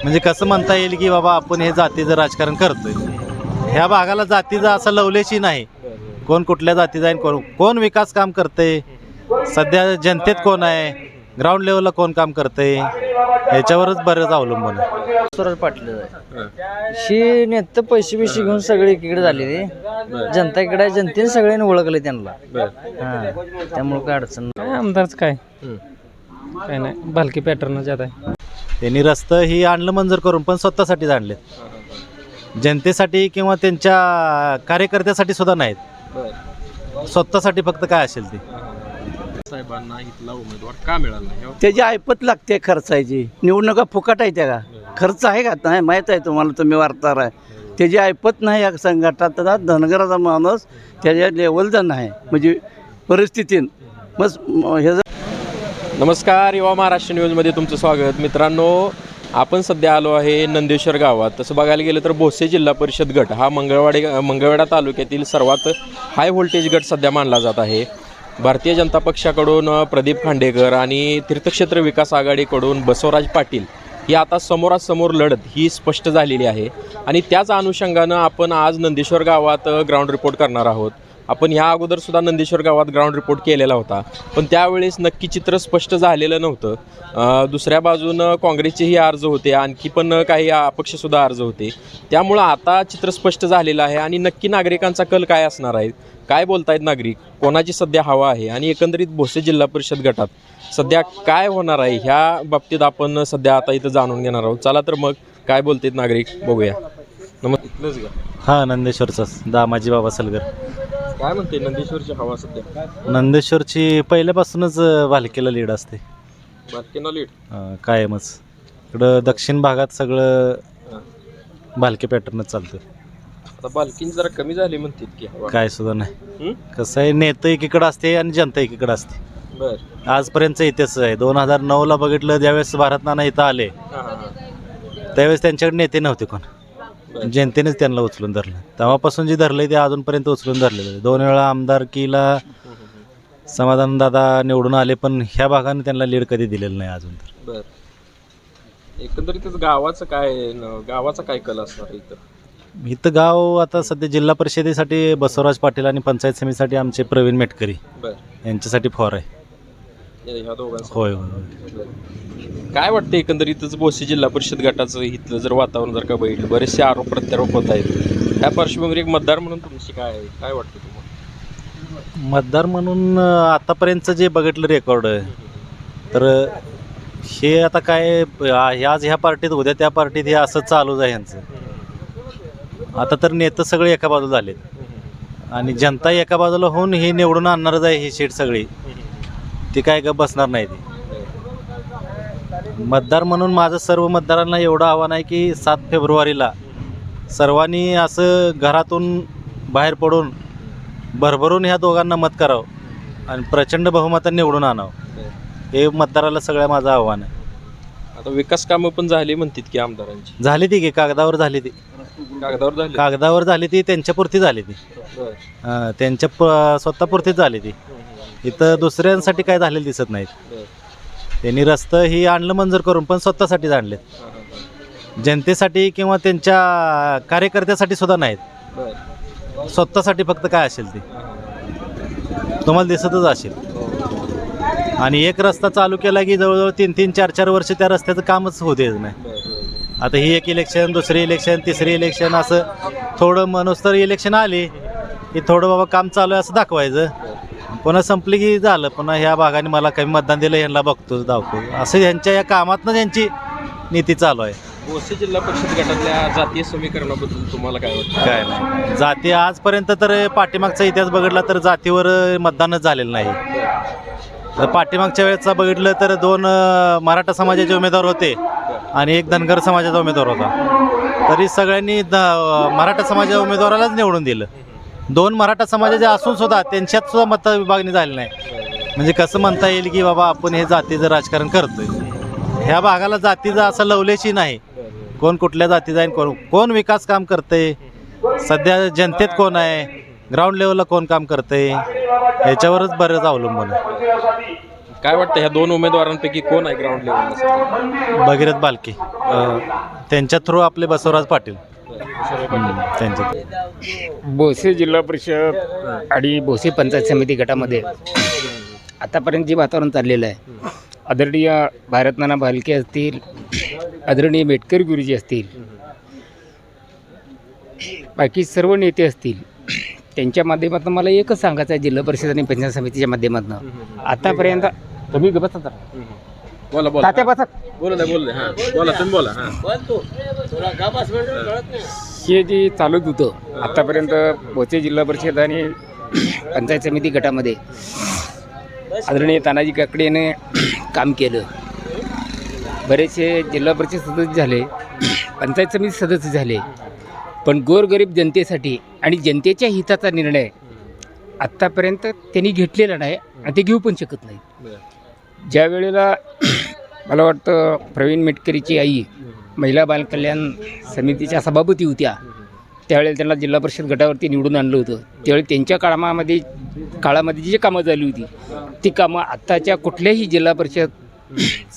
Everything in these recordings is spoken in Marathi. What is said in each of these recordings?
म्हणजे कसं म्हणता येईल की बाबा आपण हे जातीचं राजकारण करतोय. ह्या भागाला जातीचं असं लवलेशी नाही. कोण कुठल्या जातीचा आहे, कोण विकास काम करतंय, सध्या जनतेत कोण आहे, ग्राउंड लेवलला कोण काम करतंय, ह्याच्यावरच बरंच अवलंबून आहे. स्वराज पाटील शी नेतं पैसे बिशे घेऊन सगळे एकीकडे झाले ते जनता इकडे आहे. जनतेने सगळ्यांनी ओळखले त्यांना. त्यामुळे काय अडचण काय आमदारच काय काय नाही भालकी पॅटर्न ज्यादा आहे. त्यांनी रस्तं ही आणलं मंजूर करून, पण स्वतःसाठीच आणलेत, जनतेसाठी किंवा त्यांच्या कार्यकर्त्यासाठी सुद्धा नाहीत. स्वतःसाठी फक्त काय असेल ते. साहेबांना इथला उमेदवार का मिळाला नाही? त्याची ऐपत लागते खर्चायची. निवडणुका फुकट आहे त्या का? खर्च आहे का? नाही माहीत आहे तुम्हाला, तुम्ही वार्ताहर आहे. त्याची ऐपत नाही या संघटनात. धनगराचा माणूस त्याच्या लेवलचा नाही, म्हणजे परिस्थितीन मग हे. नमस्कार, युवा महाराष्ट्र न्यूजमध्ये तुमचं स्वागत. मित्रांनो, आपण सध्या आलो आहे नंदेश्वर गावात. तसं बघायला गेलं तर भोसे जिल्हा परिषद गट हा मंगळवेढा तालुक्यातील सर्वात हाय व्होल्टेज गट सध्या मानला जात आहे. भारतीय जनता पक्षाकडून प्रदीप खांडेकर आणि तीर्थक्षेत्र विकास आघाडीकडून बसवराज पाटील ही आता समोरासमोर लढत ही स्पष्ट झालेली आहे. आणि त्याच अनुषंगानं आपण आज नंदेश्वर गावात ग्राउंड रिपोर्ट करणार आहोत. आपण ह्या अगोदरसुद्धा नंदेश्वर गावात ग्राउंड रिपोर्ट केलेला होता, पण त्यावेळेस नक्की चित्र स्पष्ट झालेलं नव्हतं. दुसऱ्या बाजूनं काँग्रेसचेही अर्ज होते, आणखी पण काही अपक्षसुद्धा अर्ज होते. त्यामुळं आता चित्र स्पष्ट झालेलं आहे. आणि नक्की नागरिकांचा कल काय असणार आहे, काय बोलतायत नागरिक, कोणाची सध्या हवा आहे, आणि एकंदरीत भोसे जिल्हा परिषद गटात सध्या काय होणार आहे, ह्या बाबतीत आपण सध्या आता इथं जाणून घेणार आहोत. चला तर मग काय बोलतात नागरिक बघूया. नमस्कार. हां, नंदेश्वरचाच दामाजी बाबा सलगर. काय म्हणते नंदेश्वरची हवा सध्या? नंदेश्वरची पहिल्यापासूनच भालकीला लीड असते. बातकीना लीड कायमच. इकडं दक्षिण भागात सगळं भालकी पॅटर्नच चालतं. आता बालकीन जरा कमी झाली म्हणतात की हवा. काय सुद्धा नाही. कसं आहे, नेतं एकीकडं असते आणि जनता एकीकडं असते. बरं. आजपर्यंतचा इतिहास आहे. 2009ला बघितलं, ज्यावेळेस भारत नाना इथं आले त्यावेळेस त्यांच्याकडे नेते नव्हते कोण. जनतेनेच त्यांना उचलून धरलं. तेव्हापासून जे धरलंय ते अजूनपर्यंत उचलून धरलेलं आहे. 2 वेळा आमदारकीला समाधान दादा निवडून आले, पण ह्या भागाने त्यांना लीड कधी दिलेलं नाही अजून तर. बरं. एकंदरीतच गावाचा काय कल असणार इथं गाव आता सध्या जिल्हा परिषदेसाठी बसवराज पाटील आणि पंचायत समितीसाठी आमचे प्रवीण मेटकरी यांच्यासाठी फॉर आहे. ह्या दोघांचं. होय होय. काय वाटतं एकंदरीतच भोसे जिल्हा परिषद गटाचं इथलं जर वातावरण जर का बघितलं, बरेचसे आरोप प्रत्यारोप होत आहेत. त्या पार्श्वभूमीवर एक मतदार म्हणून तुमची काय वाटतं तुम्हाला? मतदार म्हणून आतापर्यंतचं जे बघितलं रेकॉर्ड तर हे आता काय, आज ह्या पार्टीत उद्या त्या पार्टीत हे असं चालूच आहे यांचं. आता तर नेतं सगळे एका बाजूला झालेत आणि जनता एका बाजूला होऊन हे निवडून आणणारच आहे. ही सीट सगळी ती काय का बसणार नाही. ती मतदार म्हणून माझं सर्व मतदारांना एवढं आव्हान आहे की 7 फेब्रुवारीला सर्वांनी असं घरातून बाहेर पडून भरभरून ह्या दोघांना मत करावं आणि प्रचंड बहुमताने निवडून आणावं. हे मतदाराला सगळ्या माझं आव्हान आहे. आता विकास कामं पण झाली म्हणतात की आमदारांची. झाली ती की कागदावर झाली ती. कागदावर झाली ती, त्यांच्यापुरती झाली ती. त्यांच्या स्वतःपुरतीच झाली ती. इथं दुसऱ्यांसाठी काय झालेलं दिसत नाहीत. त्यांनी रस्तं ही आणलं मंजूर करून, पण स्वतःसाठीच आणलेत, जनतेसाठी किंवा त्यांच्या कार्यकर्त्यासाठी सुद्धा नाहीत. स्वतःसाठी फक्त काय असेल ते तुम्हाला दिसतच असेल. आणि एक रस्ता चालू केला की जवळजवळ 3-3, 4-4 वर्ष त्या रस्त्याचं कामच होऊ देत नाही. आता ही एक इलेक्शन, दुसरी इलेक्शन, तिसरी इलेक्शन, असं थोडं माणूस तर इलेक्शन आली की थोडं बाबा काम चालू आहे असं दाखवायचं, पुन्हा संपली की झालं. पुन्हा ह्या भागाने मला काही मतदान दिलं, यांना बघतो दाखवतो, असं यांच्या या कामातनं त्यांची नीती चालू आहे. भोसे जिल्हा परिषद गटातल्या जातीय समीकरणाबद्दल तुम्हाला काय वाटतं? काय नाही, जाती आजपर्यंत तर पाठीमागचा इतिहास बघितला तर जातीवर मतदानच झालेलं नाही. पाठीमागच्या वेळेचा बघितलं तर 2 मराठा समाजाचे उमेदवार होते आणि 1 धनगर समाजाचा उमेदवार होता. तरी सगळ्यांनी मराठा समाजाच्या उमेदवारालाच निवडून दिलं. 2 मराठा समाजाचे असून सुद्धा त्यांच्यात सुद्धा मत विभागणी झाली नाही. म्हणजे कसं म्हणता येईल की बाबा आपण हे जातीचं राजकारण करतोय. ह्या भागाला जातीचं असं लवलेशी नाही. कोण कुठल्या जातीचा आहे, कोण विकास काम करतंय, सध्या जनतेत कोण आहे, ग्राउंड लेवलला कोण काम करतंय, ह्याच्यावरच बरंच अवलंबून आहे. काय वाटतं ह्या दोन उमेदवारांपैकी कोण आहे ग्राउंड लेवलला? भगीरथ बालके त्यांच्या थ्रू आपले बसवराज पाटील त्यांच्या भोसे जिल्हा परिषद आणि भोसे पंचायत समिती गटामध्ये आतापर्यंत जे वातावरण चाललेलं आहे, आदरणीय भारतनाना भालके असतील, आदरणीय मेटकर गुरुजी असतील, बाकी सर्व नेते असतील, त्यांच्या माध्यमातून मला एकच सांगायचं आहे जिल्हा परिषद आणि पंचायत समितीच्या माध्यमातून आतापर्यंत तुम्ही बसा बोला बोला तात्या बसा बोला हां बोला तुम्ही बोला हां हे जे चालत होतं आतापर्यंत भोसे जिल्हा परिषद आणि पंचायत समिती गटामध्ये आदरणीय तानाजी काकडे याने काम केलं. बरेचसे जिल्हा परिषद सदस्य झाले, पंचायत समिती सदस्य झाले, पण गोरगरीब जनतेसाठी आणि जनतेच्या हिताचा निर्णय आत्तापर्यंत त्यांनी घेतलेला नाही आणि ते घेऊ पण शकत नाही. ज्या वेळेला मला वाटतं प्रवीण मेटकरीची आई महिला बालकल्याण समितीच्या सभापती होत्या, त्यावेळेला त्यांना जिल्हा परिषद गटावरती निवडून आणलं होतं. त्यावेळी त्यांच्या काळामध्ये जी कामं झाली होती ती कामं आत्ताच्या कुठल्याही जिल्हा परिषद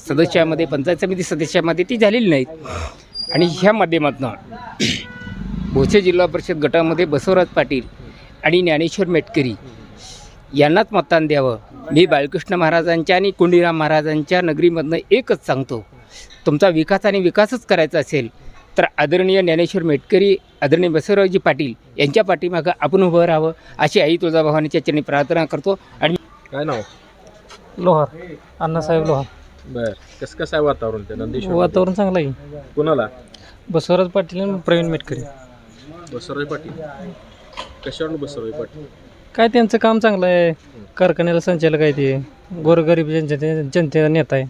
सदस्यामध्ये, पंचायत समिती सदस्यामध्ये ती झालेली नाहीत. आणि ह्या माध्यमातून भोसे जिल्हा परिषद गटामध्ये बसवराज पाटील आणि ज्ञानेश्वर मेटकरी यांनाच मतदान द्यावं. मी बाळकृष्ण महाराजांच्या आणि कोंडीराम महाराजांच्या नगरीमधनं एकच सांगतो, तुमचा विकास आणि विकासच करायचा असेल तर आदरणीय ज्ञानेश्वर मेटकरी, आदरणीय बसवराजजी पाटील यांच्या पाठीमागं आपण उभं राहावं अशी आई तुळजाभवानीच्या चरणी प्रार्थना करतो. आणि काय नाव? लोहार अण्णासाहेब लोहार. बर कसं आहे वातावरण ते नंदेश्वर? वातावरण चांगलं आहे. कुणाला? बसवराज पाटील आणि प्रवीण मेटकरी. बसवराज पाटील कशावरून? बसवराज पाटील काय त्यांचं काम चांगलं आहे, कारखान्याला संचालक आहे, ते गोरगरीब जनतेचा नेता आहे.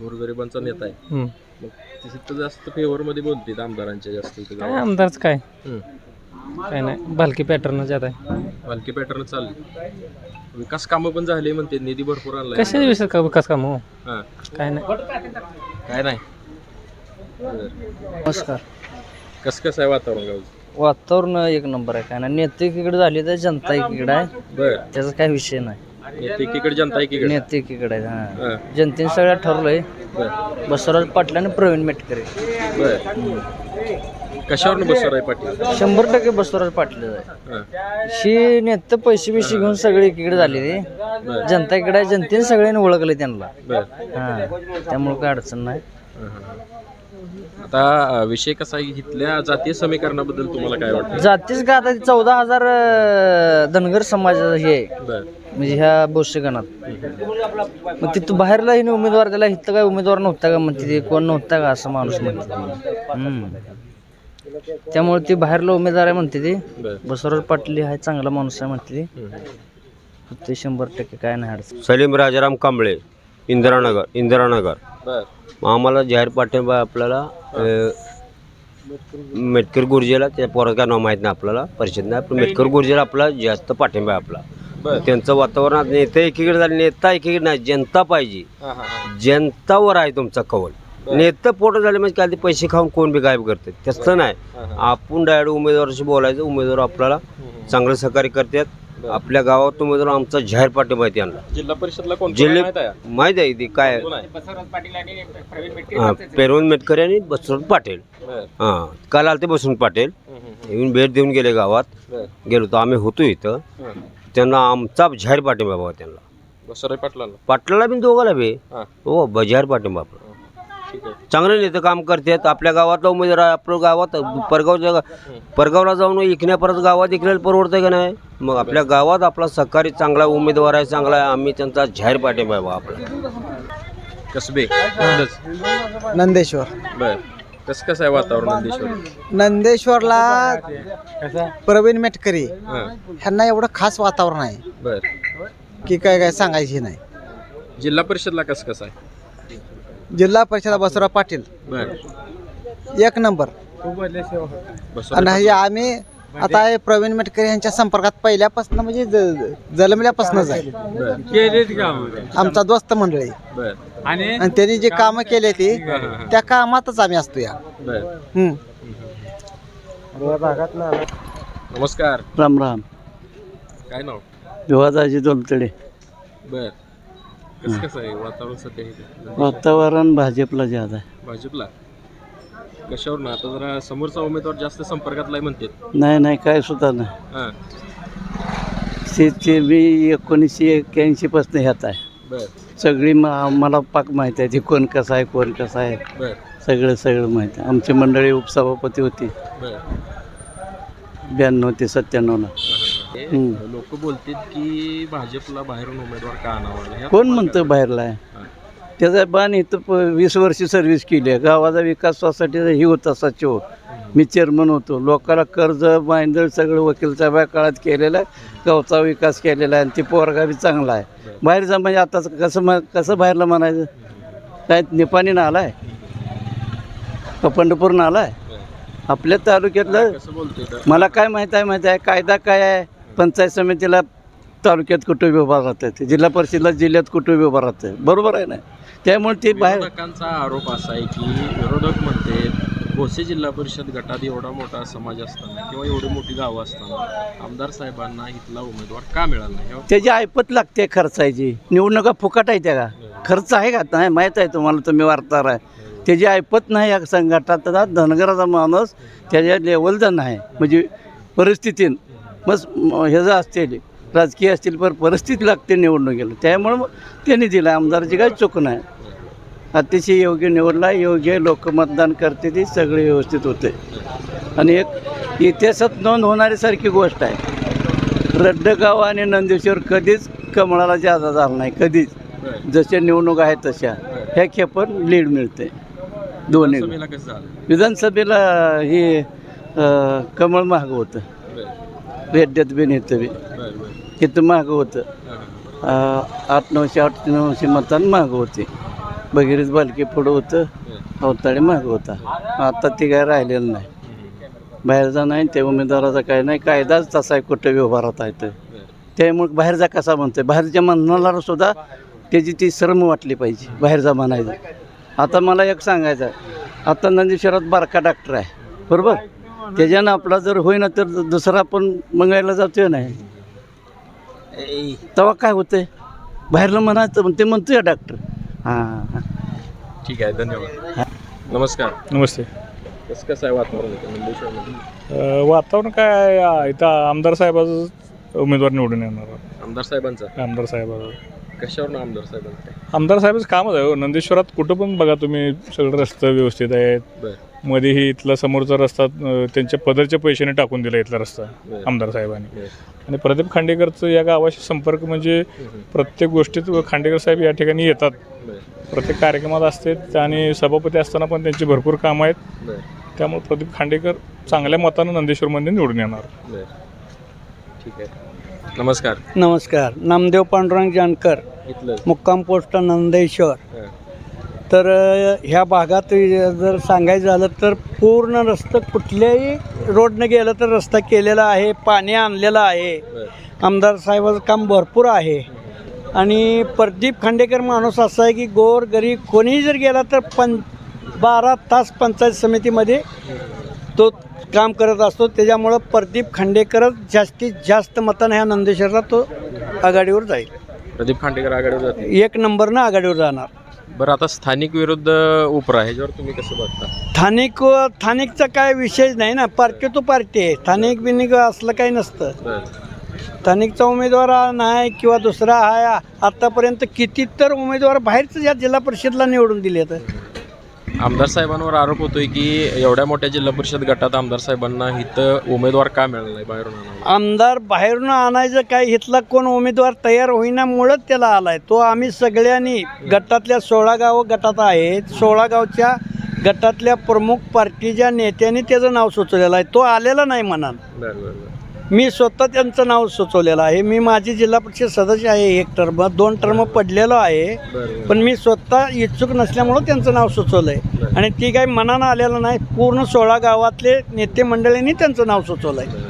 गोरगरिबांचा नेता आहे. हम्म. मग तिथं जास्त फेवरमध्ये बोलते आमदारांच्या जास्त इथं काय गावात. आमदारच काय हम्म. काय नाही, भालकी पॅटर्न जात आहे. हलकी पॅटर्न चालली. विकास कामं पण झाली म्हणते, निधी भरपूर आणलाय. कशाच्या विषयात का विकास काम हो? हां काय नाही. काय नाही. नमस्कार. कसं आहे वातावरण गावचं? वातावरण एक नंबर आहे. काय ना, नेते एकीकडे झाले तर जनता एकीकडे आहे, बर त्याचा काही विषय नाही. एकीकडे जनता एकीकडे. नेते एकीकडे आहे. हां, हां. जनतेने सगळ्या ठरवलंय बर बसवराज पाटील आणि प्रवीण मेटकरी. बर कशावरून बसवराज पाटील? 100% बसवराज पाटील आहे. हां शी नेते पैसे बिशे घेऊन सगळे एकीकडे झाले, ते जनता इकडे आहे, जनतेने सगळ्यांनी ओळखले त्यांना. बर हां, त्यामुळे काय अडचण नाही. आता विषय कसा आहे, इथल्या जातीय समीकरणाबद्दल तुम्हाला काय वाटतं? जातीच का आता 14,000 धनगर समाज हे आहे. बर म्हणजे ह्या भोसे गणात. मग तिथं बाहेरला हिने उमेदवार दिला, इथं काय उमेदवार नव्हता का म्हणते ते, कोण नव्हता का असं माणूस म्हणते ते. त्यामुळे ते बाहेरला उमेदवार आहे म्हणते ते. बर बसवराज पाटील हा चांगला माणूस आहे म्हणते ते. 100% काय नाही अडचण. सलीम राजाराम कांबळे, इंदिरानगर. बर आम्हाला जाहीर पाठिंबा आपल्याला मेटकर गुरुजीला, त्या पोराचं काय नाव माहीत नाही आपल्याला, परिषद नाही, पण मेटकर गुरुजीला आपला जास्त पाठिंबा आहे आपला. त्यांचं वातावरण नेते एकीकडे झाले, नेता एकीकडे नाही, जनता पाहिजे. जनतावर आहे तुमचा कौल. नेतं पोट झाले म्हणजे काय, पैसे खाऊन कोण बी गायब करते, तसं नाही. आपण डायरेक्ट उमेदवाराशी बोलायचं, उमेदवार आपल्याला चांगलं सहकार्य करतात. आपल्या गावात उमेदवार आमचा जाहीर पाठिंबा आहे त्यांना. जिल्हा परिषदला कोण माहीत आहे ती काय, प्रवीण मेटकरी आणि बसवराज पाटील. हां, काल आलते बसवराज पाटील, येऊन भेट देऊन गेले गावात. गेलो तर आम्ही होतो इथं, त्यांना आमचा जाहीर पाठिंबा बाबा त्यांना. बसवराज पाटलांना पाटलाला बी दोघाला बी हो जाहीर पाठिंबा आपला. चांगले नेते काम करतात. आपल्या गावातला उमेदवार आहे, आपलं गावात परगावला जाऊन इकण्या परत गावात इकलेलं परवडतंय का नाही. मग आपल्या गावात आपला सहकारी चांगला उमेदवार आहे, चांगला आहे, आम्ही त्यांचा जाहीर पाठिंबा आहे बा आपला. कसबे नंदेश्वर. बर कसं आहे वातावरण नंदेश्वर? नंदेश्वरला प्रवीण मेटकरी ह्यांना एवढं खास वातावरण आहे बर की काय सांगायची नाही. जिल्हा परिषदला कसं आहे? जिल्हा परिषद बसवराज पाटील बर एक नंबर. आणि हे आम्ही आता हे प्रवीण मेटकरी यांच्या संपर्कात पहिल्यापासून म्हणजे जन्मल्यापासूनच आहे. आमचा दोस्त मंडळी बर आणि त्यांनी जे कामं केले ती त्या कामातच आम्ही असतो या. बर नमस्कार. राम राम. काय नाव? विवादाची दोलतडे. बर कसं आहे वातावरण सध्या इथे? वातावरण भाजपला ज्यादा आहे. भाजपला कशावर ना आता जरा समोरचा उमेदवार जास्त संपर्कातला म्हणतात. नाही काय सुद्धा नाही. हां ते मी 1981 पासून ह्यात आहे. बर सगळी मला पाक माहिती आहे ती कोण कसं आहे कोण कसं आहे बर सगळं माहिती आहे. आमची मंडळी उपसभापती होती बर 92 ते 97ला. लोक बोलतात की भाजपला बाहेरून उमेदवार का आणावा? कोण म्हणतं बाहेरला आहे? त्याचा बाण इथं 20 वर्ष सर्व्हिस केली आहे. गावाचा विकासासाठी ही होता सचिव. मी चेअरमन होतो. लोकांना कर्ज बांधळ सगळं वकील साहेब काळात केलेलं आहे. गावचा विकास केलेला आहे आणि ती पोरगा बी चांगला आहे. बाहेरचा म्हणजे आता कसं बाहेरला म्हणायचं? काय निपाणीनं आला आहे का पंढरपूरनं आला आहे? आपल्या तालुक्यातलं मला काय माहीत आहे कायदा काय आहे? पंचायत समितीला तालुक्यात कुटुंब उभा राहतात, जिल्हा परिषदेला जिल्ह्यात कुटुंब उभा राहतं. बरोबर आहे ना? त्यामुळे ते बाहेर विरोधकांचा आरोप असा आहे की विरोधक म्हणते भोसे जिल्हा परिषद गटात एवढा मोठा समाज असताना किंवा एवढी मोठी गावं असताना आमदार साहेबांना इथला उमेदवार का मिळाला नाही? त्याची ऐपत लागते खर्चायची. निवडणुका फुकट आहे त्या का? खर्च आहे का? नाही माहीत आहे तुम्हाला, तुम्ही वार्ताहर आहे. त्याची ऐपत नाही या संघटनात. धनगराचा माणूस त्याच्या लेवलचा नाही म्हणजे परिस्थितीन मग ह्याचं असतील राजकीय असतील पण परिस्थिती लागते निवडणुकीला. त्यामुळं त्यांनी दिला. आमदाराची काही चूक नाही. अतिशय योग्य निवडला. योग्य लोक मतदान करते ती सगळे व्यवस्थित होते. आणि एक इतिहासात नोंद होणारी सारखी गोष्ट आहे. रड्डगाव आणि नंदेश्वर कधीच कमळाला जादा झाला नाही कधीच. जशा निवडणूक आहेत तशा ह्या खेपण लीड मिळते दोन्ही. विधानसभेला हे कमळ महाग होतं. रेड्ड्यात बी नेतं बी इथं महाग होतं. 800-900 मतांन महाग होते. भगीरथ बालके पुढं होतं. अवताळे महाग होता. आता ते काय राहिलेलं नाही. बाहेरचा नाही त्या उमेदवाराचा काय नाही. कायदाच तसा आहे कुठं उभा राहता येतं. त्यामुळे बाहेरचा कसा म्हणतोय? बाहेरच्या म्हणणारा सुद्धा त्याची ती शरम वाटली पाहिजे बाहेरचा म्हणायचं. आता मला एक सांगायचं आहे. आता नंदीश्वरात बारका डॉक्टर आहे बरोबर. त्याच्यानं आपला जर होईना तर दुसरा आपण मंगायला जातोय नाही. तेव्हा काय होतंय? बाहेरला म्हणायचं ते म्हणतोय डॉक्टर. हां ठीक आहे धन्यवाद. नमस्कार. नमस्ते. कसं आहे वातावरण इथं नंदेश्वरमध्ये? वातावरण काय आहे इथं आमदार साहेबाचा उमेदवार निवडून येणार. आमदार साहेबांचा आमदार साहेबाचा कशावर ना आमदार साहेबांचा? आमदार साहेबाचं कामच आहे. नंदेश्वरात कुठं पण बघा तुम्ही सगळं रस्ते व्यवस्थित आहेत. मध्येही इथला समोरचा रस्ता त्यांच्या पदरच्या पैशाने टाकून दिला इथला रस्ता आमदार साहेबांनी. आणि प्रदीप खांडेकरचं या गावाशी संपर्क म्हणजे प्रत्येक गोष्टीत खांडेकर साहेब या ठिकाणी येतात. प्रत्येक कार्यक्रमात असतात आणि सभापती असताना पण त्यांची भरपूर कामं आहेत. त्यामुळे प्रदीप खांडेकर चांगल्या मतानं नंदेश्वरमध्ये निवडून येणार. ठीक आहे. नमस्कार. नमस्कार. नामदेव पांडुरंग जानकर, मुक्काम पोस्ट नंदेश्वर. तर ह्या भागात जर सांगायचं झालं तर पूर्ण रस्ता कुठल्याही रोडनं गेलं तर रस्ता केलेला आहे. पाणी आणलेलं आहे. आमदार साहेबाचं काम भरपूर आहे. आणि प्रदीप खांडेकर माणूस असा आहे की गोर गरीब कोणीही जर गेला तर 12 तास पंचायत समितीमध्ये तो काम करत असतो. त्याच्यामुळं प्रदीप खांडेकरच जास्तीत जास्त मतानं ह्या नंदेश्वरला तो आघाडीवर जाईल. प्रदीप खांडेकर आघाडीवर जाते. 1 नंबरनं आघाडीवर जाणार. बरं आता स्थानिक विरुद्ध उपरा ह्याच्यावर तुम्ही कसं बघता? स्थानिकचा काय विषयच नाही ना. पार्टी तो पार्टी आहे. स्थानिक बिनिक असलं काही नसतं. स्थानिकचा उमेदवार नाही किंवा दुसरा आहे. आतापर्यंत किती तर उमेदवार बाहेरच या जिल्हा परिषदला निवडून दिले. तर आमदार साहेबांवर आरोप होतोय की एवढ्या मोठ्या जिल्हा परिषद गटात आमदार साहेबांना इथं उमेदवार का मिळाला नाही बाहेरून आणायला? आमदार बाहेरून आणायचं काय इथला कोण उमेदवार तयार होईनामुळंच त्याला आलाय. तो आम्ही सगळ्यांनी गटातल्या 16 गावं गटात आहेत. 16 गावच्या गटातल्या प्रमुख पार्टीच्या नेत्यांनी त्याचं नाव सुचवलेलं आहे. तो आलेला नाही म्हणाल. मी स्वतः त्यांचं नाव सुचवलेलं आहे. मी माझी जिल्हा परिषद सदस्य आहे. 1 टर्म 2 टर्म पडलेलो आहे. पण मी स्वतः इच्छुक नसल्यामुळं त्यांचं नाव सुचवलं आहे. आणि ती काही मनानं आलेलं नाही. पूर्ण 16 गावातले नेते मंडळींनी त्यांचं नाव सुचवलं आहे.